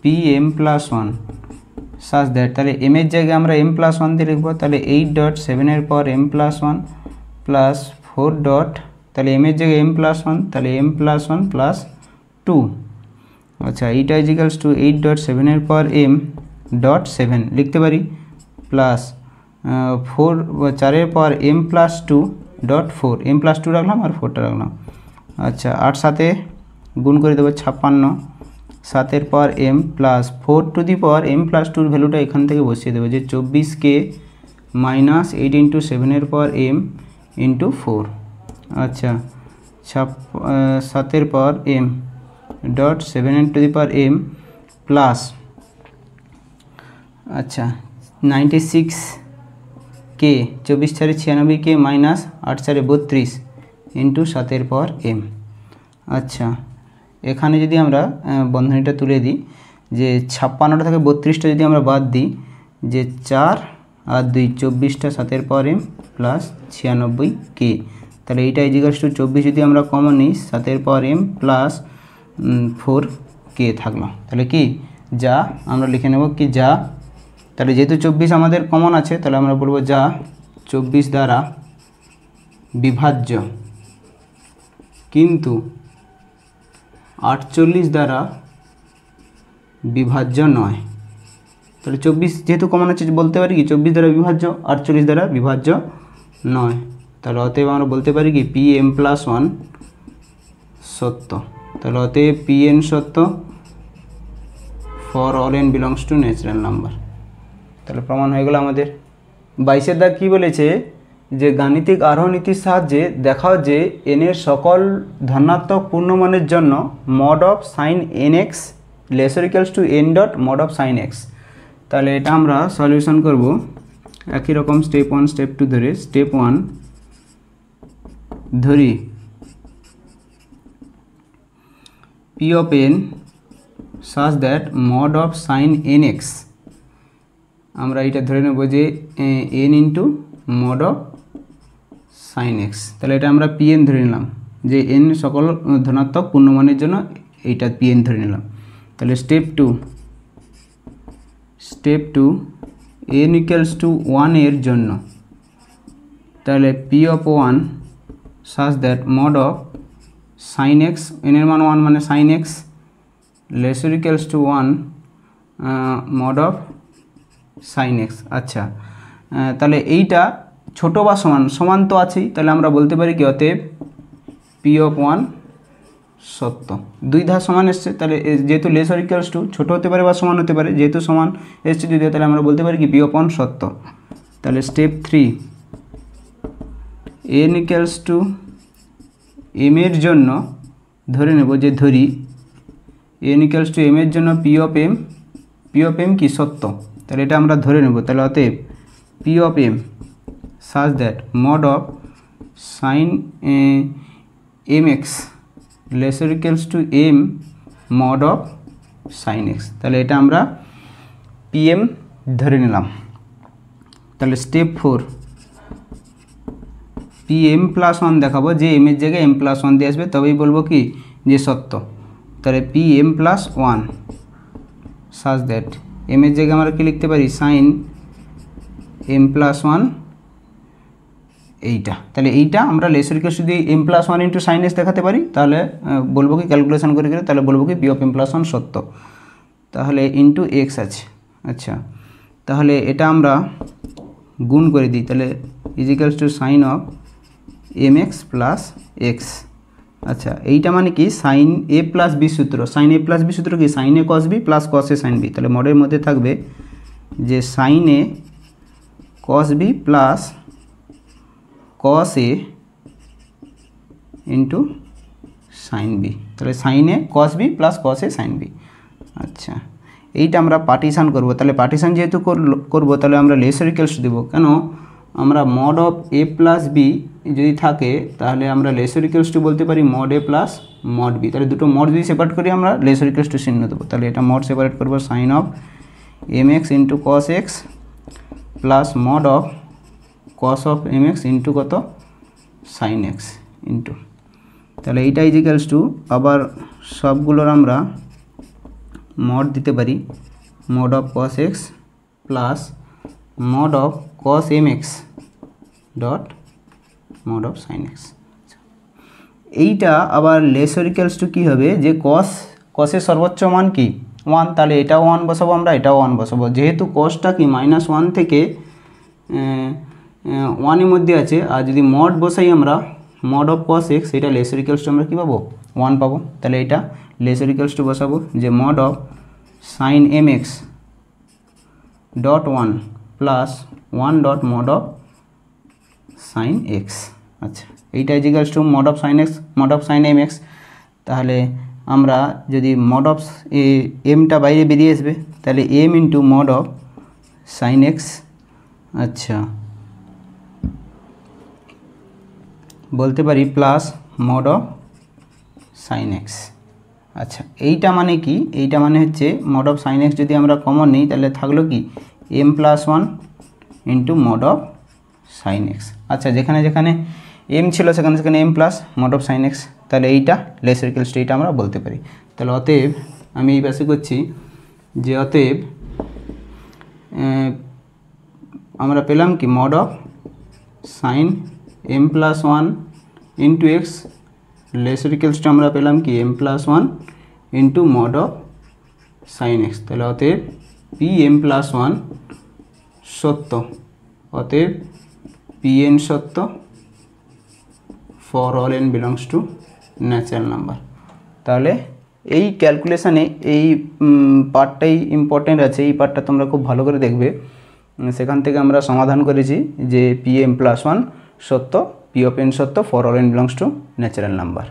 Speaker 1: pm plus 1 such that, তাহলে m এর জায়গায় আমরা m প্লাস 1 দিয়ে লিখবো। তাহলে 8 ডট 7 এর power m plus 1 plus 4 dot, তাহলে m এর জায়গায় m প্লাস 1, তাহলে m প্লাস 1 প্লাস 2। আচ্ছা এইটা ইজিক্যালস টু 8 ডট 7 এর পাওয়ার m ডট 7 লিখতে পারি প্লাস 4 এর power m plus 2 dot 4, m plus 2 রাখলাম আর 4টা রাখলাম। আচ্ছা 8 সাথে গুণ করে দেবো 56, 7 এর power m plus 4 two the power m plus 2 ভ্যালুটা এখান থেকে বসিয়ে দেবো যে 24k মাইনাস 8 ইন্টু 7 এর পাওয়ার m ইন্টু 4। আচ্ছা 7 এর power m dot 7 two the power m plus আচ্ছা 96k 24 4 96k মাইনাস 8 4 32 ইন্টু 7 এর পাওয়ার m। আচ্ছা এখানে যদি আমরা বন্ধনীটা তুলে দিই যে 56টা থেকে 32টা যদি আমরা বাদ দিই যে 4 আর 2 24টা 7 এর পাওয়ার m প্লাস 96k, তাহলে এইটা ইজিক্যালস টু 24 যদি আমরা কমন নিই 7 এর পাওয়ার m প্লাস 4k থাকলো, তাহলে কি যা আমরা লিখে নেব কি যা, তাহলে যেহেতু 24 আমাদের কমন আছে তাহলে আমরা বলবো যা 24 দ্বারা বিভাজ্য কিন্তু 48 দ্বারা বিভাজ্য নয়। তাহলে 24 যেহেতু কমন আছে বলতে পারি কি 24 দ্বারা বিভাজ্য, 48 দ্বারা বিভাজ্য নয়। তাহলে অতএব আমরা বলতে পারি কি pm প্লাস 1 সত্য। তাহলে অতএব pn সত্য for all n belongs to natural number. তাহলে প্রমাণ হয়ে গেল আমাদের। 22 দাগ কী বলেছে যে গাণিতিক আরোহ নীতির সাহায্যে দেখাও যে n এর সকল ধনাত্মক পূর্ণমানের জন্য mod of sine nx lesser equals to n dot mod of sine x। তাহলে এটা আমরা সলিউশন করব একই রকম স্টেপ 1 স্টেপ 2 ধরে। স্টেপ 1 ধরি p of n such that mod of sin nx, আমরা এটা ধরে নেব যে n into mod of sine x. তাহলে এটা আমরা pn ধরে নিলাম যে n সকল ধনাত্মক পূর্ণমানের জন্য এইটা pn ধরে নিলাম। তাহলে স্টেপ 2 n ইকুয়ালস টু 1 এর জন্য, তাহলে p of 1 such that mod of sine x, n এর মান 1 মানে sine x lesser equals to 1 mod of sine x. আচ্ছা তাহলে এইটা ছোট বা সমান, সমান তো আছেই, তাহলে আমরা বলতে পারি কি অতএব p অফ 1 সত্য। দুই ধার সমান এসছে, তাহলে যেহেতু লেসার ইকুয়ালস টু ছোটো হতে পারে বা সমান হতে পারে, যেহেতু সমান এসছে যদি তাহলে আমরা বলতে পারি কি p অফ 1 সত্য। তাহলে step 3 n equals to m এর জন্য ধরে নেব যে ধরি n ইকুয়ালস টু m এর জন্য p অফ m কি সত্য, তাহলে এটা আমরা ধরে নেব। তাহলে অতএব p of m such that mod of sin mx lesser equals to m mod of sin x, তাহলে এটা আমরা pm ধরে নিলাম। তাহলে স্টেপ 4 pm প্লাস 1 দেখাবো যে m এর জায়গায় m প্লাস 1 দিয়ে আসবে তবেই বলবো কি যে সত্য। তাহলে pm plus 1 such that m এর জায়গায় আমরা কি লিখতে পারি সাইন m প্লাস 1 এইটা, তাহলে এইটা আমরা লেসার ইকুয়ালস টু দিয়ে m plus 1 into sine x দেখাতে পারি, তাহলে বলবো কি ক্যালকুলেশন করে গেলে তাহলে বলবো কি p অফ m প্লাস 1 সত্য। তাহলে ইন্টু এক্স আছে। আচ্ছা তাহলে এটা আমরা গুণ করে দিই, তাহলে is equals to sine of m x plus x. আচ্ছা এইটা মানে কি সাইন এ প্লাস বি সূত্র, সাইন এ প্লাস বি সূত্র কি sine a cos b plus cos a sine b, তাহলে মডের মধ্যে থাকবে যে sine a cos b plus cos a into sine b, তাহলে sine a cos b plus cos a sine b. আচ্ছা এইটা আমরা পার্টিশান করব, তাহলে পার্টিশান যেহেতু করবো তাহলে আমরা লেসার ইকুয়ালস দেবো, কেন আমরা mod of a plus b যদি থাকে তাহলে আমরা লেসার ইকুয়ালস টু বলতে পারি mod a plus mod b, তাহলে দুটো মড যদি সেপারেট করি আমরা লেসার ইকুয়ালস টু চিহ্ন দেবো, তাহলে এটা মড সেপারেট করবো sine of m x into cos x plus mod of cos of m x into কত সাইন এক্স ইন্টু, তাহলে এইটা ইজ ইকুয়ালস টু আবার সবগুলোর আমরা মড দিতে পারি mod of cos x plus mod of cos m x dot mod of sine x. এইটা আবার লেসার ইকুয়ালস টু কী হবে যে কসের সর্বোচ্চ মান কি 1, তাহলে এটাও 1 বসাবো আমরা, এটাও 1 বসাবো, যেহেতু কসটা কি -1 থেকে 1 এর মধ্যে আছে, আর যদি মড বসাই আমরা মড অফ কস এক্স এটা লেসার ইকুয়ালস টু আমরা কী পাবো 1 পাবো, তাহলে এটা লেসার ইকুয়ালস টু বসাবো যে mod of sine m x dot 1 plus 1 dot mod of sine x. আচ্ছা এইটা is equals to mod of sine x mod of sine m x, তাহলে আমরা যদি মড অফ এমটা বাইরে বেরিয়ে আসবে তাহলে m into mod of sine x, আচ্ছা বলতে পারি plus mod of sine x. আচ্ছা এইটা মানে কি, এইটা মানে হচ্ছে মড অফ সাইন এক্স যদি আমরা কমন নিই তাহলে থাকলো কি m plus 1 into mod of sine x. আচ্ছা যেখানে যেখানে এম ছিল সেখানে সেখানে m plus mod of sine x, তাহলে এইটা লেসার ইকুয়ালস টু এইটা আমরা বলতে পারি। তাহলে অতএব আমি এই পাশে করছি যে অতএব আমরা পেলাম কি mod of sine m plus 1 into x lesser equals to আমরা পেলাম কি m plus 1 into mod of sine x, তাহলে অতএব পি এম প্লাস 1 সত্য, অতএব পি এন সত্য for all N belongs to natural number. তাহলে এই ক্যালকুলেশানে এই পার্টটাই ইম্পর্টেন্ট আছে, এই পার্টটা তোমরা খুব ভালো করে দেখবে, সেখান থেকে আমরা সমাধান করেছি যে পি এম প্লাস 1 সত্য, পি অফ এন সত্য for all N belongs to natural number.